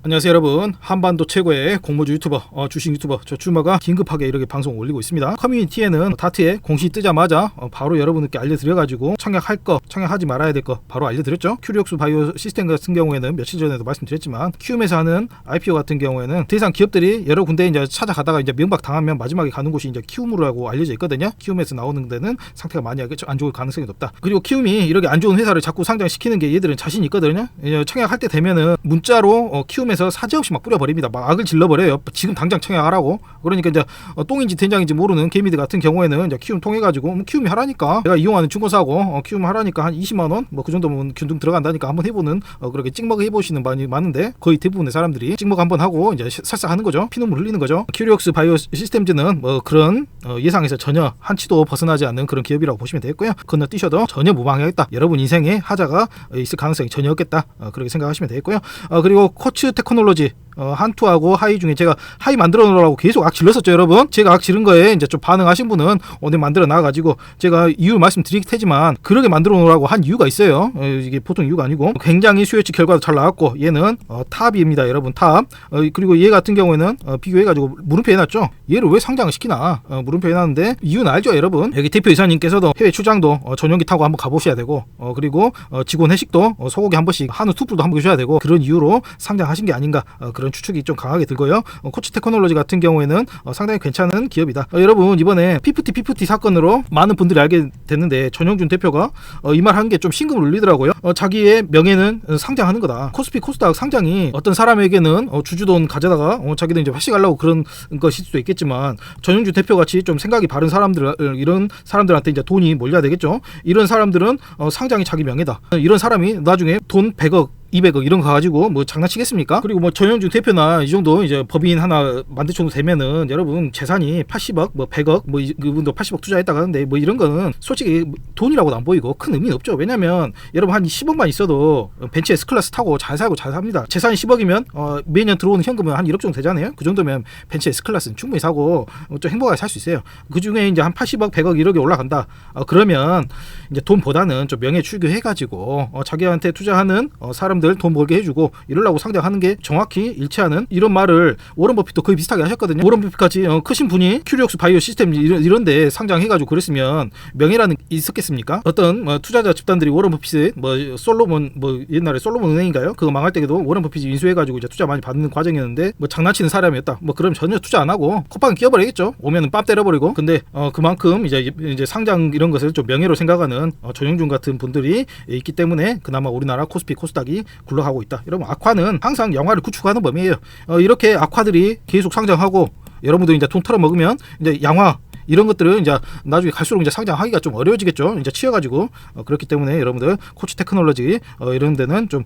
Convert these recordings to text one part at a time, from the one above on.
안녕하세요 여러분, 한반도 최고의 공모주 유튜버 주식 유튜버 저 주마가 긴급하게 이렇게 방송 올리고 있습니다. 커뮤니티에는 다트에 공시 뜨자마자 바로 여러분께 알려드려가지고 청약할 거, 청약하지 말아야 될 거 바로 알려드렸죠. 큐리옥스 바이오 시스템 같은 경우에는 며칠 전에도 말씀드렸지만 키움에서 하는 IPO 같은 경우에는 더 이상 기업들이 여러 군데 이제 찾아가다가 이제 명박 당하면 마지막에 가는 곳이 이제 키움으로라고 알려져 있거든요. 키움에서 나오는 데는 상태가 많이 안 좋을 가능성이 높다. 그리고 키움이 이렇게 안 좋은 회사를 자꾸 상장시키는 게 얘들은 자신 있거든요. 청약할 때 되면은 문자로 키움에서 사죄없이 막 뿌려버립니다. 막 악을 질러버려요. 지금 당장 청약하라고. 그러니까 이제 똥인지 된장인지 모르는 개미들 같은 경우에는 이제 키움 통해가지고 키움이 하라니까, 내가 이용하는 중고사고 키움 하라니까 한 20만원 뭐 그 정도면 균등 들어간다니까 한번 해보는 그렇게 찍먹 해보시는 많이 많은데, 거의 대부분의 사람들이 찍먹 한번 하고 이제 살싹하는 거죠. 피눈물 흘리는 거죠. 큐리옥스 바이오 시스템즈는 뭐 그런 예상에서 전혀 한치도 벗어나지 않는 그런 기업이라고 보시면 되겠고요. 건너뛰셔도 전혀 무방하겠다. 여러분 인생에 하자가 있을 가능성이 전혀 없겠다. 그렇게 생각하시면 되겠고요. 그리고 코츠 테크놀로지 한투하고 하이 중에 제가 하이 만들어 놓으라고 계속 악 질렀었죠 여러분. 제가 악 지른 거에 이제 좀 반응하신 분은 오늘 만들어 놔가지고 제가 이유 말씀드릴 테지만, 그렇게 만들어 놓으라고 한 이유가 있어요. 이게 보통 이유가 아니고 굉장히 수요치 결과도 잘 나왔고, 얘는 탑입니다 여러분. 탑. 그리고 얘 같은 경우에는 비교해가지고 물음표 해놨죠. 얘를 왜 상장을 시키나 물음표 해놨는데 이유는 알죠 여러분. 여기 대표이사님께서도 해외 출장도 전용기 타고 한번 가보셔야 되고, 그리고 직원 회식도 소고기 한 번씩 한우 투뿔도 한번 주셔야 되고, 그런 이유로 상장하신 게 아닌가, 그런 추측이 좀 강하게 들고요. 코치 테크놀로지 같은 경우에는 상당히 괜찮은 기업이다. 여러분 이번에 피프티 사건으로 많은 분들이 알게 됐는데, 전영준 대표가 이 말 한 게 좀 심금을 울리더라고요. 자기의 명예는 상장하는 거다. 코스피 코스닥 상장이 어떤 사람에게는 주주돈 가져다가 자기들 이제 회식하려고 그런 것일 수도 있겠지만, 전영준 대표 같이 좀 생각이 바른 사람들, 이런 사람들한테 이제 돈이 몰려야 되겠죠. 이런 사람들은 상장이 자기 명예다. 이런 사람이 나중에 돈 100억 200억 이런 거 가지고 뭐 장난치겠습니까? 그리고 뭐 전영준 대표나 이 정도 이제 법인 하나 만들 정도 되면은 여러분 재산이 80억 뭐 100억 뭐 이분도 80억 투자했다고 하는데, 뭐 이런 거는 솔직히 돈이라고도 안 보이고 큰 의미는 없죠. 왜냐면 여러분 한 10억만 있어도 벤츠 S클래스 타고 잘 살고 잘 삽니다. 재산이 10억이면 매년 들어오는 현금은 한 1억 정도 되잖아요. 그 정도면 벤츠 S클래스는 충분히 사고 좀 행복하게 살 수 있어요. 그 중에 이제 한 80억 100억 1억이 올라간다. 그러면 이제 돈보다는 좀 명예 출교해가지고 자기한테 투자하는 사람 돈 벌게 해주고 이러려고 상장하는 게 정확히 일치하는, 이런 말을 워런 버핏도 거의 비슷하게 하셨거든요. 워런 버핏같이 크신 분이 큐리옥스 바이오 시스템 이런데 상장해가지고 그랬으면 명예라는 게 있었겠습니까? 어떤 투자자 집단들이 워런 버핏의 솔로몬 옛날에 솔로몬 은행인가요? 그거 망할 때에도 워런 버핏이 인수해가지고 이제 투자 많이 받는 과정이었는데 장난치는 사람이었다. 그럼 전혀 투자 안 하고 콧방에 끼워버리겠죠. 오면은 빰 때려버리고. 근데 그만큼 이제 상장 이런 것을 좀 명예로 생각하는 전영준 같은 분들이 있기 때문에 그나마 우리나라 코스피 코스닥이 굴러가고 있다. 여러분 악화는 항상 영화를 구축하는 범위예요. 이렇게 악화들이 계속 상장하고 여러분들 이제 돈 털어 먹으면 이제 양화 이런 것들은 이제 나중에 갈수록 이제 상장하기가 좀 어려워지겠죠. 이제 치여가지고 그렇기 때문에 여러분들 코치 테크놀로지 이런 데는 좀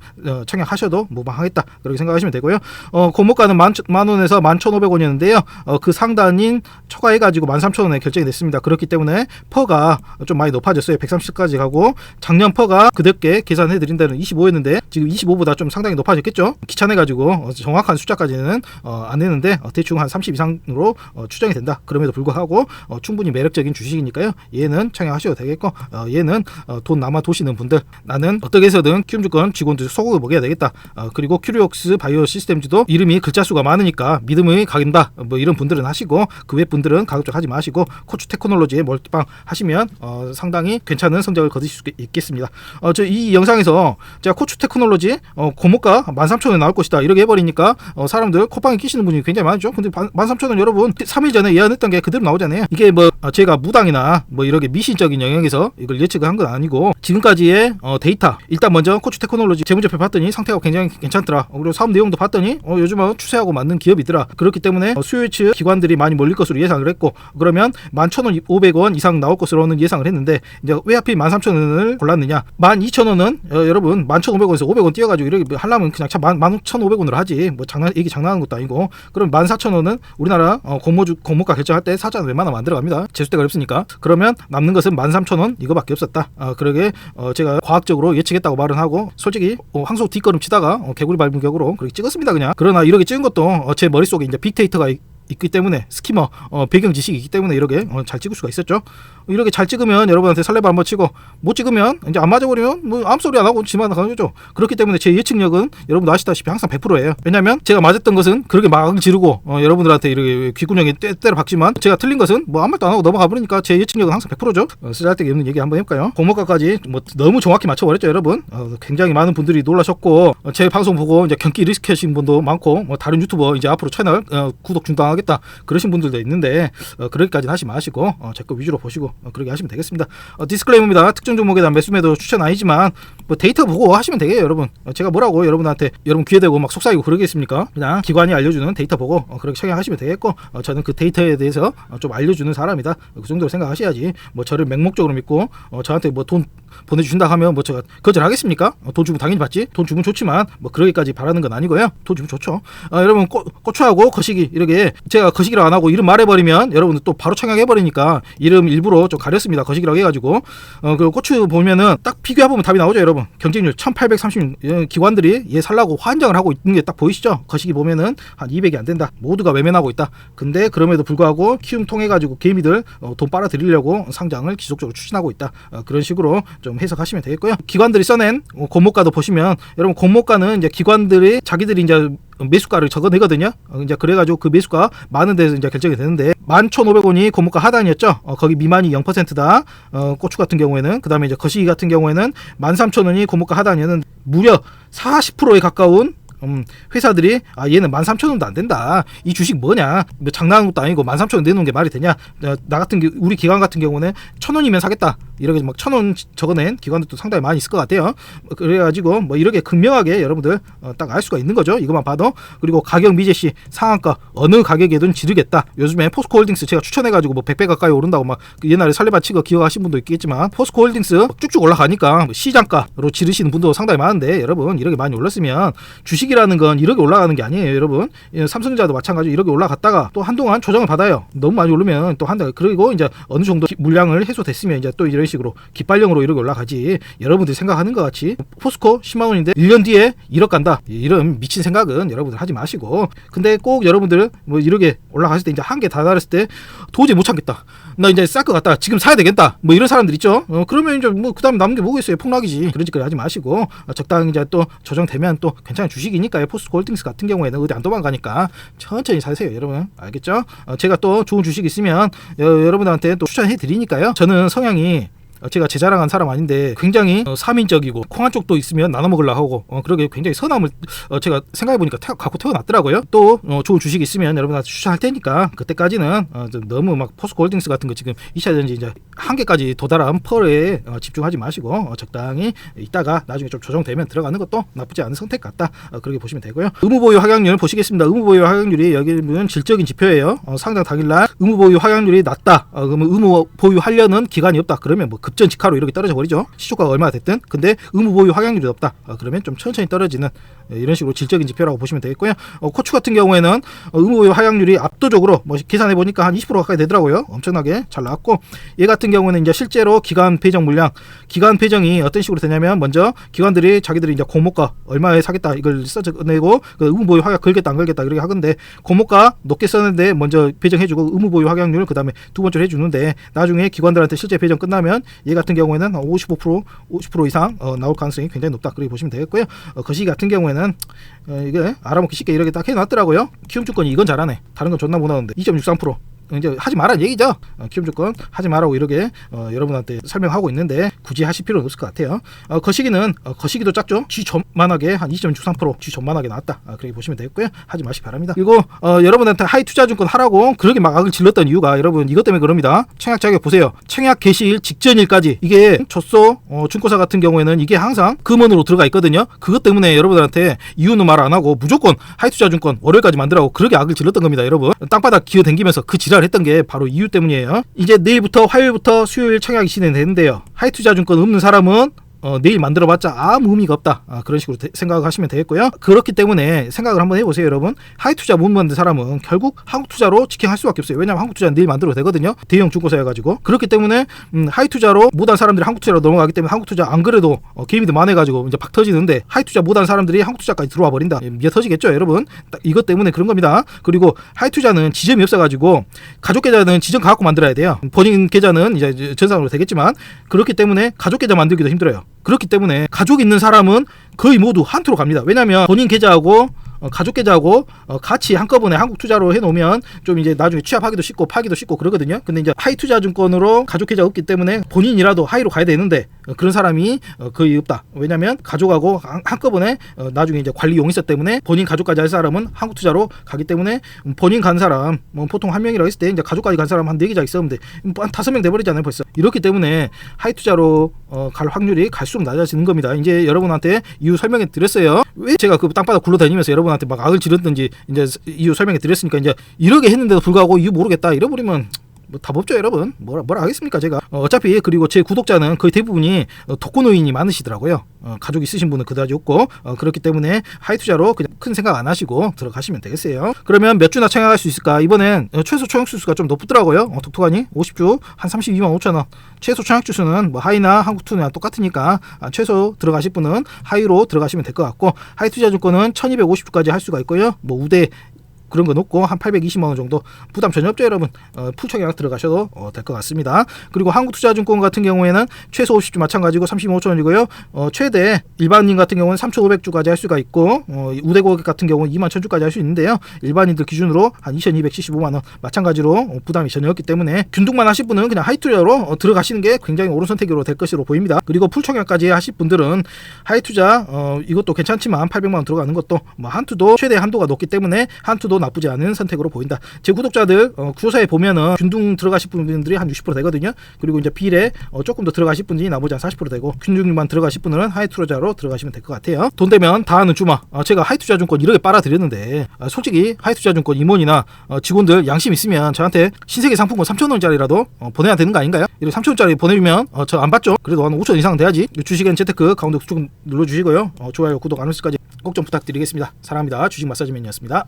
청약하셔도 무방하겠다. 그렇게 생각하시면 되고요. 공모가는 10,000원에서 11,500원이었는데요. 그 상단인 초과해가지고 13,000원에 결정이 됐습니다. 그렇기 때문에 퍼가 좀 많이 높아졌어요. 130까지 가고, 작년 퍼가 그저께 계산해드린 데는 25였는데 지금 25보다 좀 상당히 높아졌겠죠. 귀찮아가지고 정확한 숫자까지는 안 되는데 대충 한 30 이상으로 추정이 된다. 그럼에도 불구하고 충분히 매력적인 주식이니까요. 얘는 청약하셔도 되겠고, 얘는 돈 남아 도시는 분들, 나는 어떻게 해서든 키움주권 직원들 소고기 먹여야 되겠다. 그리고 큐리옥스 바이오 시스템즈도 이름이 글자 수가 많으니까 믿음이 가긴다. 뭐 이런 분들은 하시고, 그 외 분들은 가급적 하지 마시고 코치 테크놀로지에 몰빵 하시면 상당히 괜찮은 성적을 거두실 수 있겠습니다. 저 이 영상에서 제가 코치 테크놀로지 고모가 13,000원에 나올 것이다 이렇게 해버리니까 사람들 콧방에 끼시는 분이 굉장히 많죠. 근데 13,000원 여러분 3일 전에 예언했던 게 그대로 나오잖아요. 이게 제가 무당이나 이렇게 미신적인 영역에서 이걸 예측을 한 건 아니고, 지금까지의 데이터, 일단 먼저 코치 테크놀로지 재무제표 봤더니 상태가 굉장히 괜찮더라. 그리고 사업 내용도 봤더니 요즘은 추세하고 맞는 기업이더라. 그렇기 때문에 수요일치 기관들이 많이 몰릴 것으로 예상을 했고, 그러면 11,500원 이상 나올 것으로는 예상을 했는데, 이제 왜 하필 13,000원을 골랐느냐. 12,000원은 여러분 11,500원에서 500원 띄어가지고 이렇게 하려면 그냥 11,500원으로 하지. 얘기 장난하는 것도 아니고. 그럼 14,000원은 우리나라 공모가 결정할 때 사자는 웬만하면 안 들어갑니다. 재수대가 어렵으니까. 그러면 남는 것은 13,000원 이거밖에 없었다. 그러게 제가 과학적으로 예측했다고 말은 하고, 솔직히 항소 뒷걸음 치다가 개구리 밟은 격으로 그렇게 찍었습니다 그냥. 그러나 이렇게 찍은 것도 제 머릿속에 이제 빅데이터가 있기 때문에 스키머 배경 지식이 있기 때문에 이렇게 잘 찍을 수가 있었죠. 이렇게 잘 찍으면 여러분한테 설레발 한번 치고 못 찍으면 이제 안 맞아버리면 뭐 아무 소리 안 하고 지만 가는 거죠. 그렇기 때문에 제 예측력은 여러분도 아시다시피 항상 100%예요. 왜냐면 제가 맞았던 것은 그렇게 막 지르고 여러분들한테 이렇게 귓구녕에 때려 박지만 제가 틀린 것은 뭐 아무 말도 안 하고 넘어가 버리니까 제 예측력은 항상 100%죠. 쓰잘데기 없는 얘기 한번 해볼까요? 공모가까지 뭐 너무 정확히 맞춰버렸죠 여러분. 굉장히 많은 분들이 놀라셨고 제 방송 보고 이제 경기 리스크 하신 분도 많고 뭐 다른 유튜버 이제 앞으로 채널 구독 중단하겠다 그러신 분들도 있는데 그러기까지는 하지 마시고 제 거 위주로 보시고 그렇게 하시면 되겠습니다. 디스클레이머입니다. 특정 종목에 대한 매수 매도 추천 아니지만 뭐 데이터 보고 하시면 되게요 여러분. 제가 뭐라고 여러분한테 여러분 귀에 대고 막 속삭이고 그러겠습니까? 그냥 기관이 알려주는 데이터 보고 그렇게 착용하시면 되겠고 저는 그 데이터에 대해서 좀 알려주는 사람이다 그 정도로 생각하셔야지 뭐 저를 맹목적으로 믿고 저한테 뭐 돈 보내주신다 하면 뭐 제가 거절하겠습니까? 돈 주면 당연히 받지. 돈 주면 좋지만 뭐 그러기까지 바라는 건 아니고요. 돈 주면 좋죠. 여러분 고추하고 거시기 이렇게 제가 거시기를 안 하고 이름 말해버리면 여러분들 또 바로 청약해버리니까 이름 일부러 좀 가렸습니다. 거시기라고 해가지고 그 고추 보면은 딱 비교해보면 답이 나오죠 여러분. 경쟁률 1836 기관들이 얘 살라고 환장을 하고 있는 게 딱 보이시죠? 거시기 보면은 한 200이 안 된다. 모두가 외면하고 있다. 근데 그럼에도 불구하고 키움 통해가지고 개미들 돈 빨아들이려고 상장을 지속적으로 추진하고 있다. 그런 식으로 좀 해석하시면 되겠고요. 기관들이 써낸 공모가도 보시면 여러분 공모가는 이제 기관들이 자기들이 이제 매수가를 적어내거든요. 이제 그래가지고 그 매수가 많은 데서 이제 결정이 되는데 11,500원이 공모가 하단이었죠. 거기 미만이 0%다. 고추 같은 경우에는 그 다음에 이제 거시기 같은 경우에는 13,000원이 공모가 하단이었는데 무려 40%에 가까운 회사들이 얘는 13,000원도 안 된다. 이 주식 뭐냐? 뭐 장난하는 것도 아니고 13,000원 내놓은 게 말이 되냐? 나 같은 우리 기관 같은 경우는 1,000원이면 사겠다. 이렇게 막 1,000원 적어낸 기관들도 상당히 많이 있을 것 같아요. 그래가지고 뭐 이렇게 극명하게 여러분들 딱 알 수가 있는 거죠. 이것만 봐도. 그리고 가격 미제시 상한가 어느 가격에든 지르겠다. 요즘에 포스코홀딩스 제가 추천해가지고 뭐 100배 가까이 오른다고 막 옛날에 설레발 치고 기억하신 분도 있겠지만 포스코홀딩스 쭉쭉 올라가니까 시장가로 지르시는 분도 상당히 많은데 여러분 이렇게 많이 올랐으면 주식이라는 건 이렇게 올라가는 게 아니에요 여러분. 삼성전자도 마찬가지로 이렇게 올라갔다가 또 한동안 조정을 받아요. 너무 많이 오르면 또 한다. 그리고 이제 어느 정도 물량을 해소됐으면 이제 또 이런 식으로 깃발령으로 이렇게 올라가지. 여러분들이 생각하는 것 같이 포스코 10만원인데 1년 뒤에 1억 간다 이런 미친 생각은 여러분들 하지 마시고. 근데 꼭 여러분들 뭐 이렇게 올라갔을 때 이제 한계 다다랐을 때 도저히 못 참겠다. 나 이제 쌀 것 같다. 지금 사야 되겠다. 뭐 이런 사람들 있죠. 그러면 이제 뭐 그다음 남은 게 뭐가 있어요. 폭락이지. 그런 짓거리 하지 마시고 적당히 이제 또 조정되면 또 괜찮은 주식이니까요. 포스코홀딩스 같은 경우에는 어디 안 도망가니까 천천히 사세요 여러분. 알겠죠? 제가 또 좋은 주식 있으면 여러분들한테 또 추천해 드리니까요. 저는 성향이 제가 제 자랑한 사람 아닌데 굉장히 사민적이고 콩 한 쪽도 있으면 나눠 먹으려고 하고 그러게 굉장히 선함을 제가 생각해보니까 갖고 태어났더라고요. 또 좋은 주식이 있으면 여러분한테 추천할 테니까 그때까지는 너무 막 포스코홀딩스 같은 거 지금 2차전지 이제 한계까지 도달한 펄에 집중하지 마시고 적당히 있다가 나중에 좀 조정되면 들어가는 것도 나쁘지 않은 선택 같다. 그렇게 보시면 되고요. 의무보유 하강률 보시겠습니다. 의무보유 하강률이 여기는 질적인 지표예요. 상장 당일날 의무보유 하강률이 낮다. 그러면 의무보유 하려는 기간이 없다. 그러면 뭐 급전 직하로 이렇게 떨어져 버리죠. 시초가가 얼마나 됐든. 근데 의무보유 하강률이 없다. 그러면 좀 천천히 떨어지는 이런 식으로 질적인 지표라고 보시면 되겠고요. 고추 같은 경우에는 의무보유 하강률이 압도적으로 뭐 계산해 보니까 한 20% 가까이 되더라고요. 엄청나게 잘 나왔고 얘 같은 경우는 이제 실제로 기관 배정 물량, 기관 배정이 어떤 식으로 되냐면 먼저 기관들이 자기들이 이제 공모가 얼마에 사겠다 이걸 써내고 그 의무보유 하강 걸겠다 안 걸겠다 이렇게 하건데 공모가 높게 썼는데 먼저 배정해주고 의무보유 하강률 그 다음에 두 번째로 해주는데 나중에 기관들한테 실제 배정 끝나면 얘 같은 경우에는 50% 이상 나올 가능성이 굉장히 높다. 그렇게 보시면 되겠고요. 거시기 같은 경우에는 이게 알아먹기 쉽게 이렇게 딱 해놨더라고요. 키움증권이 이건 잘하네. 다른 건 존나 못 나오는데 2.63% 이제 하지 말라는 얘기죠. 키움증권 하지 말라고 이렇게 여러분한테 설명하고 있는데 굳이 하실 필요는 없을 것 같아요. 거시기는 거시기도 작죠. 쥐전만하게 한 2.63% 쥐전만하게 나왔다. 그렇게 보시면 되겠고요. 하지 마시기 바랍니다. 그리고 여러분한테 하이투자증권 하라고 그렇게 막 악을 질렀던 이유가 여러분 이것 때문에 그럽니다. 청약 자격 보세요. 청약 개시일 직전일까지 이게 줬소 증권사 같은 경우에는 이게 항상 금원으로 들어가 있거든요. 그것 때문에 여러분들한테 이유는 말 안 하고 무조건 하이투자증권 월요일까지 만들라고 그렇게 악을 질렀던 겁니다. 여러분 땅바닥 기어댕기면서 그 지랄 했던 게 바로 이유 때문이에요. 이제 내일부터 화요일부터 수요일 청약이 진행되는데요. 하이투자증권 없는 사람은 내일 만들어봤자 아무 의미가 없다. 그런 식으로 생각하시면 되겠고요. 그렇기 때문에 생각을 한번 해보세요, 여러분. 하이투자 못 만든 사람은 결국 한국투자로 직행할 수밖에 없어요. 왜냐하면 한국투자는 내일 만들어도 되거든요. 대형 중고사여가지고. 그렇기 때문에 하이투자로 못한 사람들이 한국투자로 넘어가기 때문에 한국투자 안 그래도 개미들 많아가지고 이제 박 터지는데 하이투자 못한 사람들이 한국투자까지 들어와 버린다. 미어 터지겠죠, 여러분. 이것 때문에 그런 겁니다. 그리고 하이투자는 지점이 없어가지고 가족 계좌는 지점 가갖고 만들어야 돼요. 본인 계좌는 이제 전산으로 되겠지만 그렇기 때문에 가족 계좌 만들기도 힘들어요. 그렇기 때문에 가족 있는 사람은 거의 모두 한투로 갑니다. 왜냐하면 본인 계좌하고 가족 계좌하고 같이 한꺼번에 한국 투자로 해놓으면 좀 이제 나중에 취합하기도 쉽고 팔기도 쉽고 그러거든요. 근데 이제 하이투자증권으로 가족 계좌 없기 때문에 본인이라도 하이로 가야 되는데 그런 사람이 거의 없다. 왜냐하면 가족하고 한꺼번에 나중에 이제 관리 용의서 때문에 본인 가족까지 할 사람은 한국 투자로 가기 때문에 본인 간 사람 보통 한 명이라고 했을 때 이제 가족까지 간 사람 한 4계좌 있으면 돼. 한 5명 돼버리잖아요 벌써. 이렇기 때문에 하이투자로 갈 확률이 갈수록 낮아지는 겁니다. 이제 여러분한테 이유 설명해 드렸어요. 왜 제가 그 땅바닥 굴러다니면서 여러분한테 막 악을 지르든지 이제 이유 설명해 드렸으니까 이제 이렇게 했는데도 불구하고 이유 모르겠다 이래버리면 뭐 답 없죠, 여러분. 뭐라 하겠습니까, 제가. 어차피 그리고 제 구독자는 거의 대부분이 독거노인이 많으시더라고요. 가족 있으신 분은 그다지 없고 그렇기 때문에 하이투자로 그냥 큰 생각 안 하시고 들어가시면 되겠어요. 그러면 몇 주나 청약할 수 있을까? 이번엔 최소 청약 주수가 좀 높더라고요. 독특하니 50주 한 32만 5천 원. 최소 청약 주수는 뭐 하이나 한국투자나 똑같으니까 최소 들어가실 분은 하이로 들어가시면 될 것 같고 하이투자증권은 1250주까지 할 수가 있고요. 뭐 우대 그런 거 놓고 한 820만 원 정도 부담 전혀 없죠, 여러분. 풀청약 들어가셔도 될 것 같습니다. 그리고 한국투자증권 같은 경우에는 최소 50주 마찬가지고 35만 5천 원이고요. 최대 일반인 같은 경우는 3,500주까지 할 수가 있고 우대 고객 같은 경우는 2만 1,000주까지 할 수 있는데요. 일반인들 기준으로 한 2,275만 원 마찬가지로 부담이 전혀 없기 때문에 균등만 하실 분은 그냥 하이투자로 들어가시는 게 굉장히 옳은 선택으로 될 것으로 보입니다. 그리고 풀청약까지 하실 분들은 하이투자 이것도 괜찮지만 800만 원 들어가는 것도 뭐 한투도 최대 한도가 높기 때문에 한투도 나쁘지 않은 선택으로 보인다. 제 구독자들 구조사에 보면은 균등 들어가실 분들이 한 60% 되거든요. 그리고 이제 비례 조금 더 들어가실 분들이 나머지 한 40% 되고 균등만 들어가실 분들은 하이투자로 들어가시면 될 것 같아요. 돈 되면 다 하는 주마. 제가 하이투자증권 이렇게 빨아드렸는데 솔직히 하이투자증권 임원이나 직원들 양심 있으면 저한테 신세계 상품권 3,000원짜리라도 보내야 되는 거 아닌가요? 이렇게 3,000원짜리 보내주면 저 안 받죠? 그래도 한 5,000원 이상 돼야지. 주식엔 재테크 가운데 조금 눌러주시고요. 좋아요, 구독, 알람까지 꼭 좀 부탁드리겠습니다. 사랑합니다. 주식 마사지맨이었습니다.